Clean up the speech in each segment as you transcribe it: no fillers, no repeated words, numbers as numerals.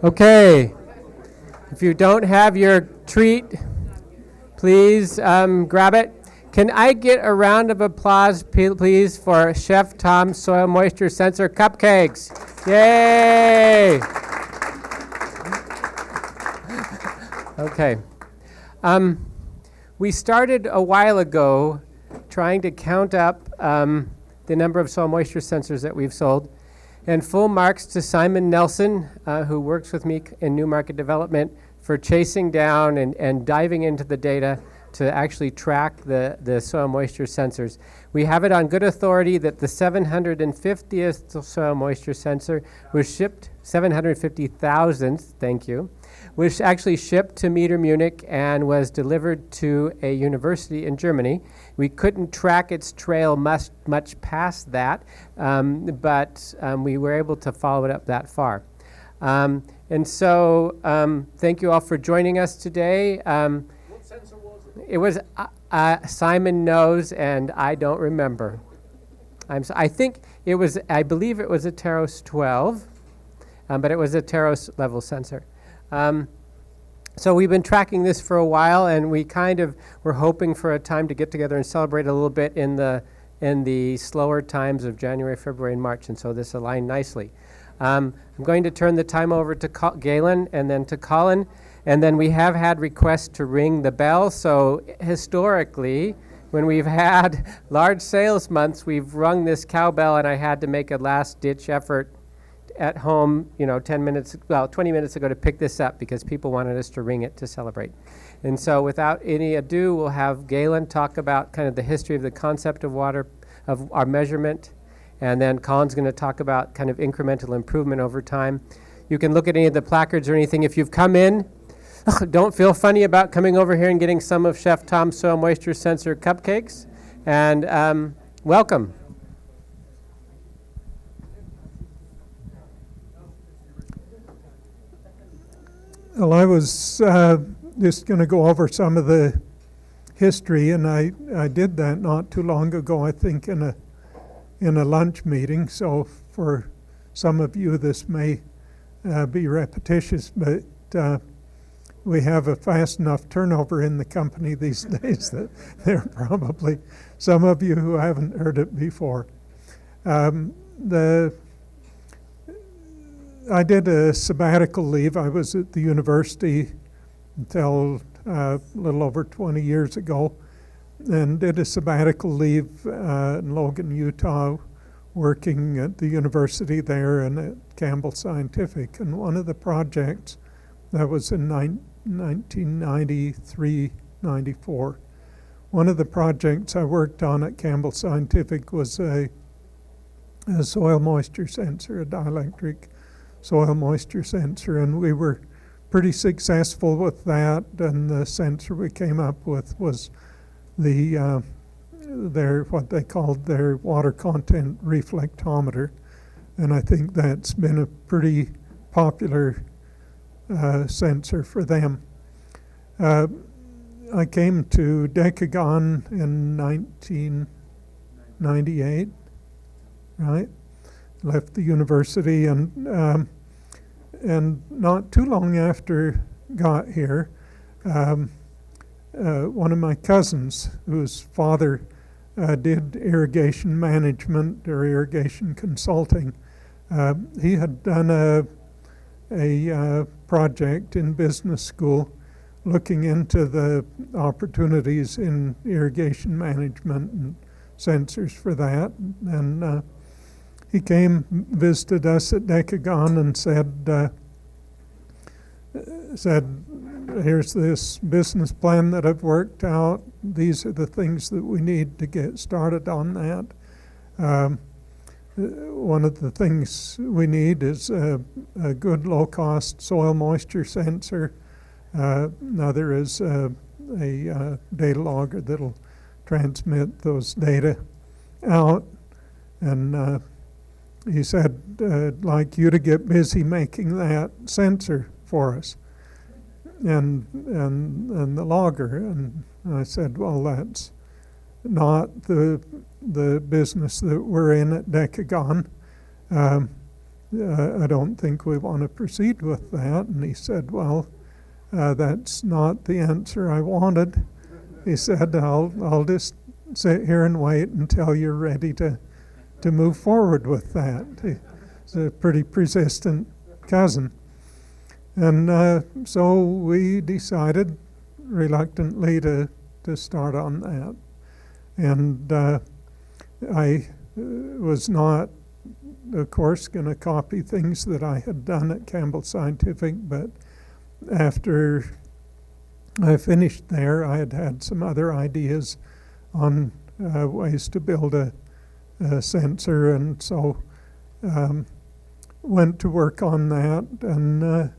Okay, if you don't have your treat, please grab it. Can I get a round of applause, please, for Chef Tom's Soil Moisture Sensor Cupcakes? Yay! Okay. We started a while ago trying to count up the number of soil moisture sensors that we've sold. And full marks to Simon Nelson, who works with me in new market development, for chasing down and diving into the data to actually track the soil moisture sensors. We have it on good authority that the 750th soil moisture sensor was shipped, 750,000th, thank you, was actually shipped to Meter Munich and was delivered to a university in Germany. We couldn't track its trail much past that, but we were able to follow it up that far. And so thank you all for joining us today. What sensor was it? It was Simon knows, and I don't remember. I think it was, I believe it was a Teros 12, but it was a Teros level sensor. So we've been tracking this for a while, and we kind of were hoping for a time to get together and celebrate a little bit in the slower times of January, February, and March, and so this aligned nicely. I'm going to turn the time over to Galen and then to Colin, and then we have had requests to ring the bell. So historically, when we've had large sales months, we've rung this cowbell, and I had to make a last-ditch effort at home, 20 minutes ago to pick this up because people wanted us to ring it to celebrate. And so without any ado, we'll have Galen talk about kind of the history of the concept of water, of our measurement, and then Colin's going to talk about kind of incremental improvement over time. You can look at any of the placards or anything. If you've come in, don't feel funny about coming over here and getting some of Chef Tom's Soil Moisture Sensor Cupcakes. And welcome. Well, I was just going to go over some of the history, and I did that not too long ago, I think, in a lunch meeting. So for some of you, this may be repetitious, but we have a fast enough turnover in the company these days that there are probably some of you who haven't heard it before. I did a sabbatical leave. I was at the university until a little over 20 years ago, and did a sabbatical leave in Logan, Utah, working at the university there and at Campbell Scientific. And one of the projects that was in 1993-94, one of the projects I worked on at Campbell Scientific was a soil moisture sensor, a dielectric soil moisture sensor, and we were pretty successful with that. And the sensor we came up with was what they called their water content reflectometer, and I think that's been a pretty popular sensor for them. I came to Decagon in 1998, right? Left the university, and not too long after got here, one of my cousins, whose father did irrigation management or irrigation consulting, he had done a project in business school looking into the opportunities in irrigation management and sensors for that. And he came, visited us at Decagon, and said, here's this business plan that I've worked out. These are the things that we need to get started on that. One of the things we need is a good low-cost soil moisture sensor. Another is a data logger that'll transmit those data out. And he said, I'd like you to get busy making that sensor for us, and the logger. And I said, well, that's not the business that we're in at Decagon. I don't think we want to proceed with that. And he said, well, that's not the answer I wanted. He said, I'll just sit here and wait until you're ready to move forward with that. He's a pretty persistent cousin. And so we decided reluctantly to start on that. And I was not, of course, going to copy things that I had done at Campbell Scientific, but after I finished there, I had some other ideas on ways to build a sensor, and so went to work on that. And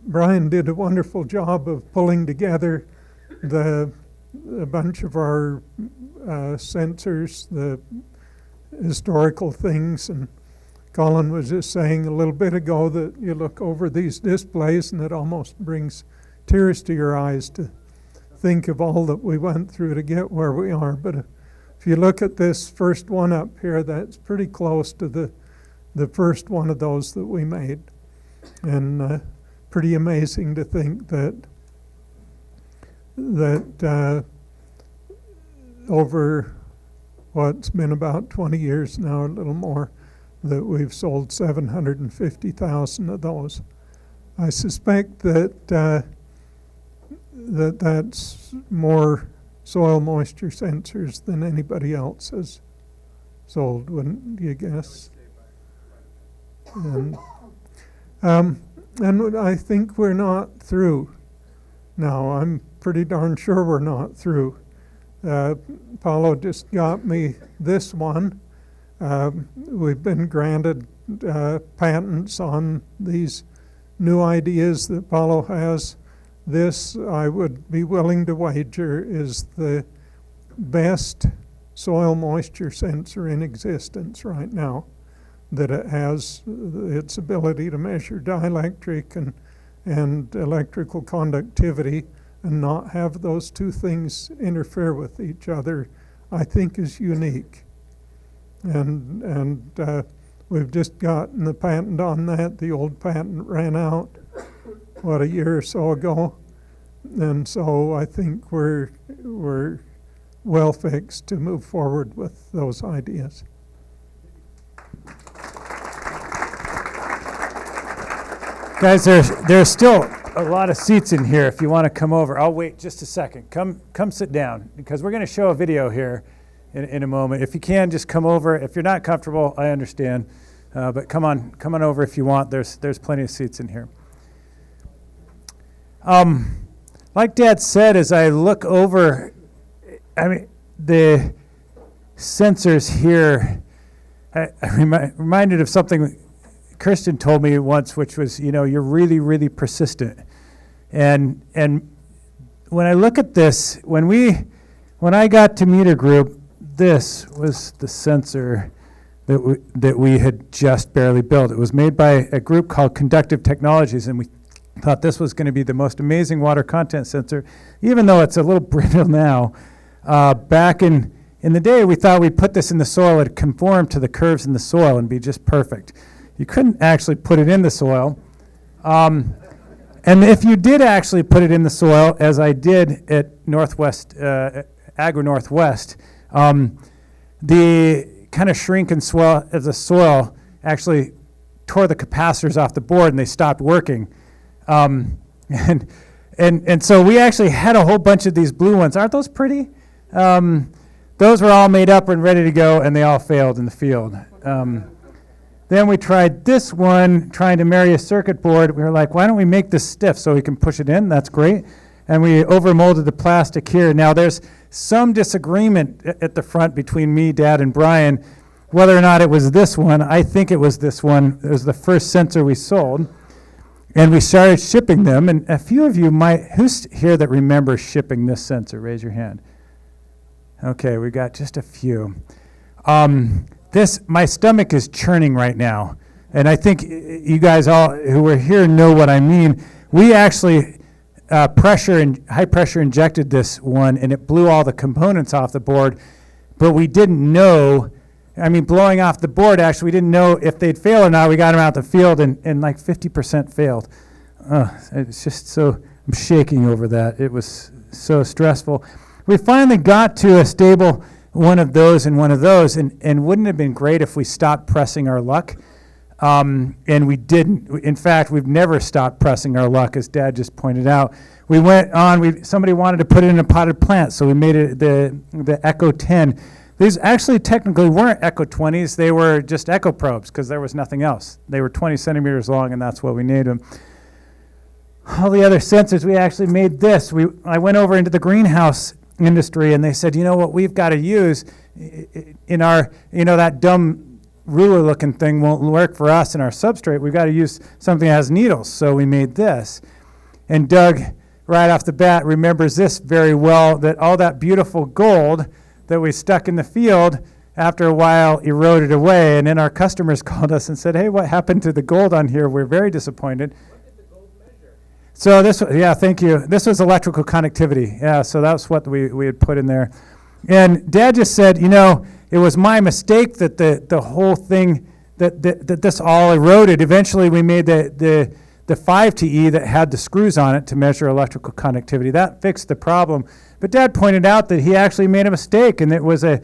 Brian did a wonderful job of pulling together a bunch of our sensors, the historical things. And Colin was just saying a little bit ago that you look over these displays and it almost brings tears to your eyes to think of all that we went through to get where we are. But if you look at this first one up here, that's pretty close to the first one of those that we made. And pretty amazing to think that over what's been about 20 years now, a little more, that we've sold 750,000 of those. I suspect that that's more soil moisture sensors than anybody else has sold, wouldn't you guess? And I think we're not through. Now, I'm pretty darn sure we're not through. Paulo just got me this one. We've been granted patents on these new ideas that Paulo has. This, I would be willing to wager, is the best soil moisture sensor in existence right now, that it has its ability to measure dielectric and electrical conductivity and not have those two things interfere with each other, I think is unique. And we've just gotten the patent on that. The old patent ran out, a year or so ago. And so I think we're well fixed to move forward with those ideas. Guys, there's still a lot of seats in here if you want to come over. I'll wait just a second. Come sit down, because we're going to show a video here in a moment. If you can, just come over. If you're not comfortable, I understand. But come on over if you want. There's plenty of seats in here. Like Dad said, as I look over, I mean, the sensors here, I'm reminded of something Kirsten told me once, which was, you're really, really persistent. And when I look at this, when I got to Meter Group, this was the sensor that we had just barely built. It was made by a group called Conductive Technologies, and we thought this was going to be the most amazing water content sensor, even though it's a little brittle now. Back in the day, we thought we'd put this in the soil, it'd conform to the curves in the soil and be just perfect. You couldn't actually put it in the soil. And if you did actually put it in the soil, as I did at Northwest, Agro Northwest, the kind of shrink and swell of the soil actually tore the capacitors off the board and they stopped working. And so we actually had a whole bunch of these blue ones. Aren't those pretty? Those were all made up and ready to go, and they all failed in the field. Then we tried this one, trying to marry a circuit board. We were like, why don't we make this stiff so we can push it in? That's great. And we overmolded the plastic here. Now there's some disagreement at the front between me, Dad, and Brian, whether or not it was this one. I think it was this one. It was the first sensor we sold. And we started shipping them. And a few of you who's here that remembers shipping this sensor? Raise your hand. Okay, we got just a few. My stomach is churning right now, and I think you guys all who were here know what I mean. We actually high pressure injected this one, and it blew all the components off the board, but we didn't know I mean, blowing off the board, actually, we didn't know if they'd fail or not. We got them out the field, and like 50% failed. It's just so, I'm shaking over that. It was so stressful. We finally got to a stable one of those and one of those, and wouldn't it have been great if we stopped pressing our luck? And we didn't. In fact, we've never stopped pressing our luck, as Dad just pointed out. We went on, somebody wanted to put it in a potted plant, so we made it the Echo 10. These actually technically weren't Echo 20s, they were just Echo probes, because there was nothing else. They were 20 centimeters long, and that's what we named them. All the other sensors, we actually made this. I went over into the greenhouse industry, and they said, you know what we've got to use in our, that dumb ruler-looking thing won't work for us in our substrate. We've got to use something that has needles, so we made this. And Doug, right off the bat, remembers this very well, that all that beautiful gold that we stuck in the field after a while eroded away, and then our customers called us and said, hey, what happened to the gold on here? We're very disappointed. So this, thank you. This was electrical conductivity. Yeah, so that's what we had put in there. And Dad just said, it was my mistake that the whole thing, that this all eroded. Eventually we made the 5TE that had the screws on it to measure electrical conductivity. That fixed the problem. But Dad pointed out that he actually made a mistake, and it was a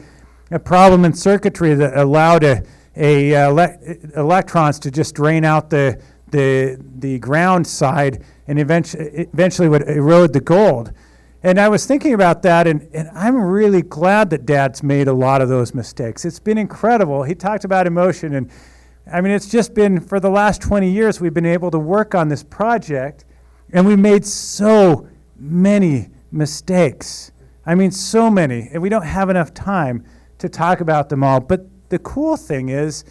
problem in circuitry that allowed electrons to just drain out the ground side and eventually would erode the gold. And I was thinking about that, and I'm really glad that Dad's made a lot of those mistakes. It's been incredible. He talked about emotion, and I mean, it's just been, for the last 20 years, we've been able to work on this project, and we made so many mistakes. I mean, so many, and we don't have enough time to talk about them all. But the cool thing is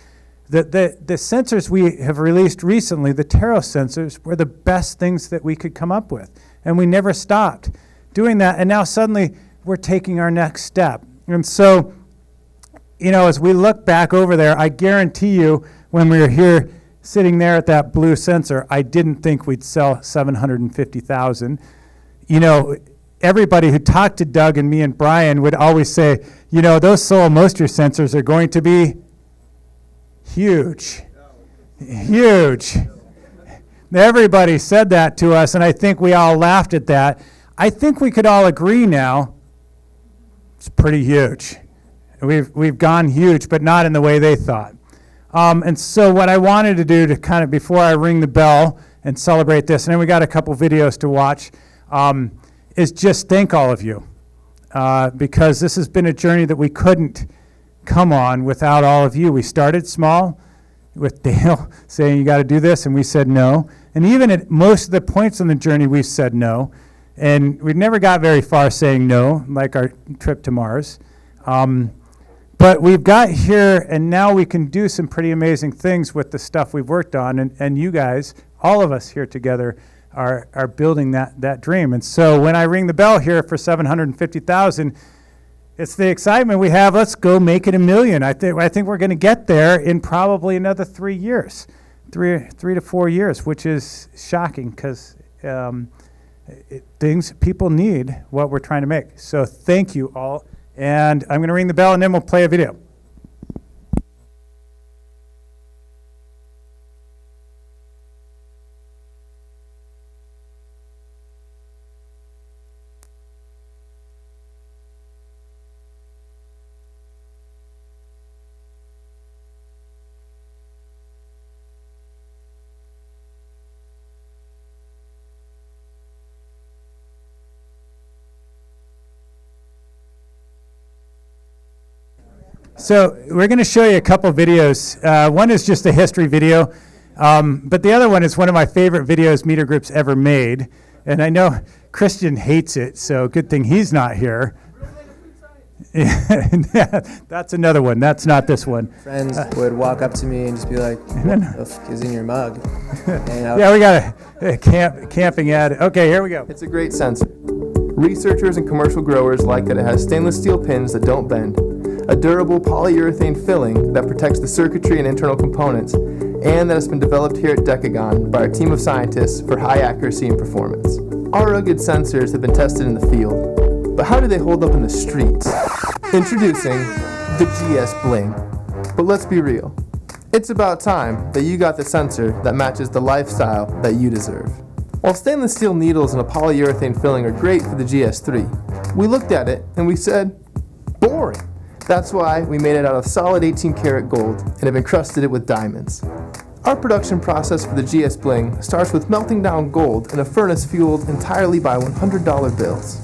that the sensors we have released recently, the Taro sensors, were the best things that we could come up with. And we never stopped doing that. And now suddenly we're taking our next step. And so, as we look back over there, I guarantee you when we were here sitting there at that blue sensor, I didn't think we'd sell 750,000. Everybody who talked to Doug and me and Brian would always say, those soil moisture sensors are going to be huge. Huge. Everybody said that to us, and I think we all laughed at that. I think we could all agree now it's pretty huge. We've gone huge, but not in the way they thought. And so what I wanted to do to kind of, before I ring the bell and celebrate this, and then we got a couple videos to watch, is just thank all of you. Because this has been a journey that we couldn't come on without all of you. We started small with Dale saying you got to do this, and we said no. And even at most of the points on the journey, we've said no. And we never got very far saying no, like our trip to Mars. But we've got here, and now we can do some pretty amazing things with the stuff we've worked on. And you guys, all of us here together, are building that dream. And so when I ring the bell here for 750,000, it's the excitement we have. Let's go make it $1 million. I think we're going to get there in probably another 3 years, three to 4 years, which is shocking because people need what we're trying to make. So thank you all. And I'm going to ring the bell, and then we'll play a video. So we're going to show you a couple videos. One is just a history video, but the other one is one of my favorite videos Meter Group's ever made. And I know Christian hates it, so good thing he's not here. Yeah, that's another one. That's not this one. Friends would walk up to me and just be like, what the f is in your mug? And Yeah, we got a camping ad. Okay, here we go. It's a great sensor. Researchers and commercial growers like that it has stainless steel pins that don't bend, a durable polyurethane filling that protects the circuitry and internal components, and that has been developed here at Decagon by our team of scientists for high accuracy and performance. Our rugged sensors have been tested in the field, but how do they hold up in the streets? Introducing the GS Bling. But let's be real. It's about time that you got the sensor that matches the lifestyle that you deserve. While stainless steel needles and a polyurethane filling are great for the GS3, we looked at it and we said, boring. That's why we made it out of solid 18 karat gold and have encrusted it with diamonds. Our production process for the GS Bling starts with melting down gold in a furnace fueled entirely by $100 bills.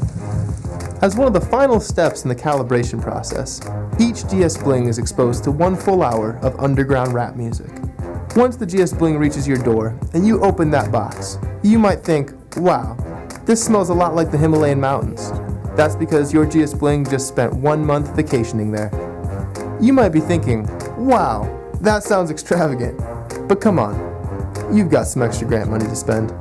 As one of the final steps in the calibration process, each GS Bling is exposed to 1 full hour of underground rap music. Once the GS Bling reaches your door and you open that box, you might think, wow, this smells a lot like the Himalayan mountains. That's because your GS Bling just spent 1 month vacationing there. You might be thinking, wow, that sounds extravagant. But come on, you've got some extra grant money to spend.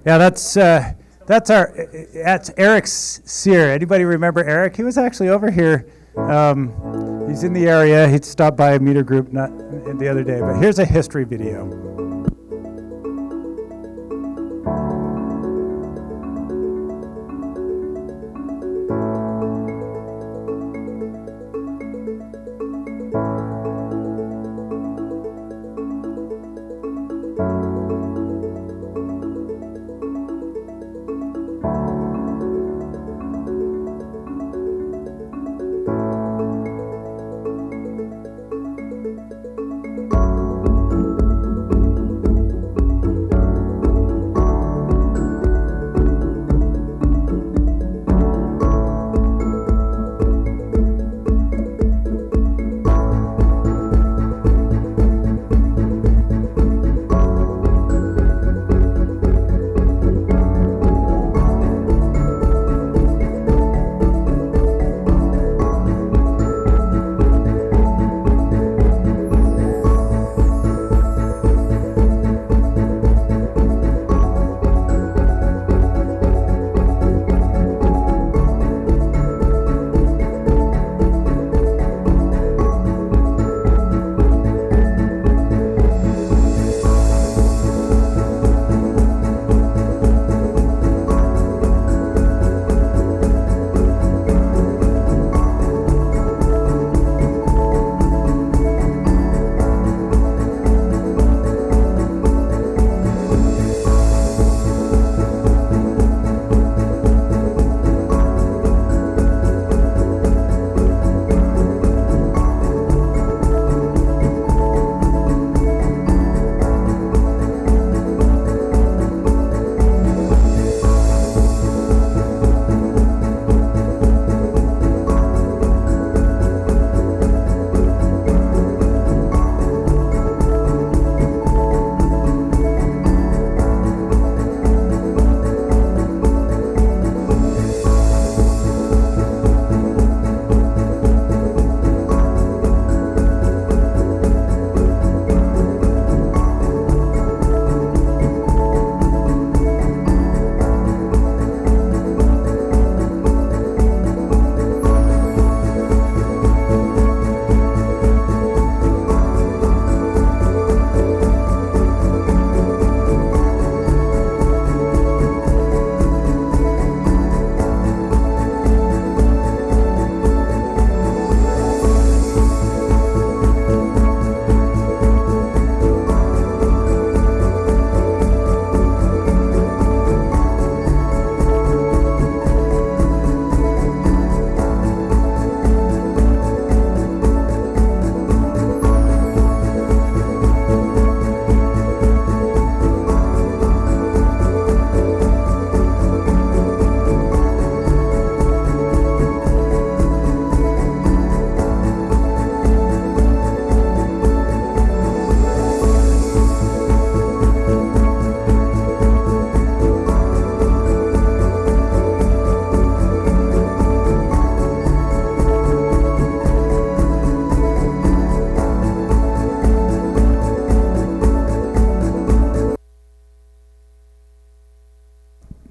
Yeah, that's Eric Sear. Anybody remember Eric? He was actually over here. He's in the area. He'd stopped by a meter group not the other day. But here's a history video.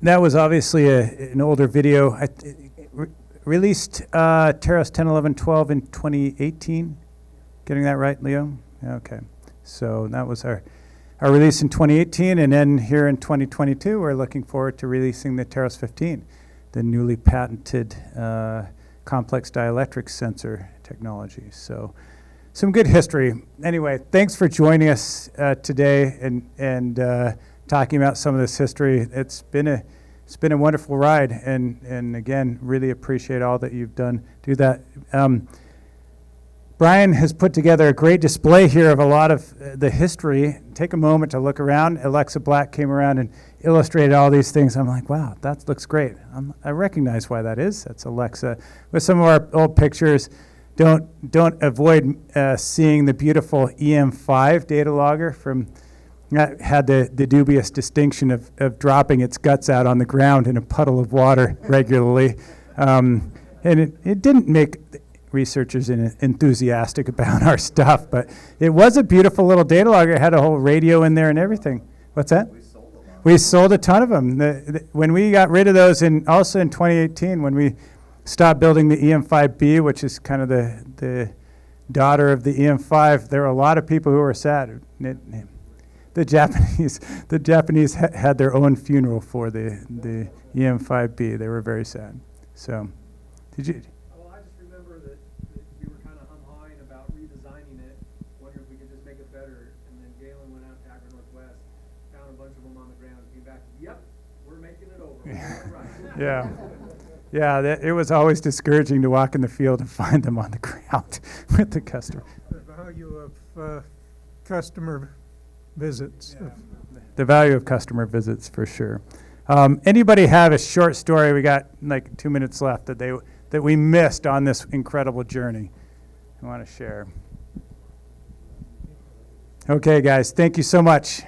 That was obviously an older video. Released Teros 10, 11, 12 in 2018. Getting that right, Leo? Okay. So that was our release in 2018, and then here in 2022, we're looking forward to releasing the Teros 15, the newly patented complex dielectric sensor technology. So some good history. Anyway, thanks for joining us today and talking about some of this history. It's been a wonderful ride, and again, really appreciate all that you've done. Do that. Brian has put together a great display here of a lot of the history. Take a moment to look around. Alexa Black came around and illustrated all these things. I'm like, wow, that looks great. I recognize why that is. That's Alexa. With some of our old pictures, don't avoid seeing the beautiful EM5 data logger from that had the dubious distinction of dropping its guts out on the ground in a puddle of water regularly. And it didn't make researchers enthusiastic about our stuff, but it was a beautiful little data logger. It had a whole radio in there and everything. What's that? We sold a ton of them. When we got rid of those, also in 2018, when we stopped building the EM5B, which is kind of the daughter of the EM5, there were a lot of people who were sad. The Japanese had their own funeral for the EM5B. They were very sad. So, did you? Well, I just remember that we were kind of hum-hawing about redesigning it, wondering if we could just make it better. And then Galen went out to Agri Northwest, found a bunch of them on the ground, and came back, yep, we're making it over. Right. Yeah. Yeah, it was always discouraging to walk in the field and find them on the ground with the customer. The value of customer visits. The value of customer visits, for sure. Anybody have a short story? We got like 2 minutes left that we missed on this incredible journey. I want to share. Okay, guys, thank you so much.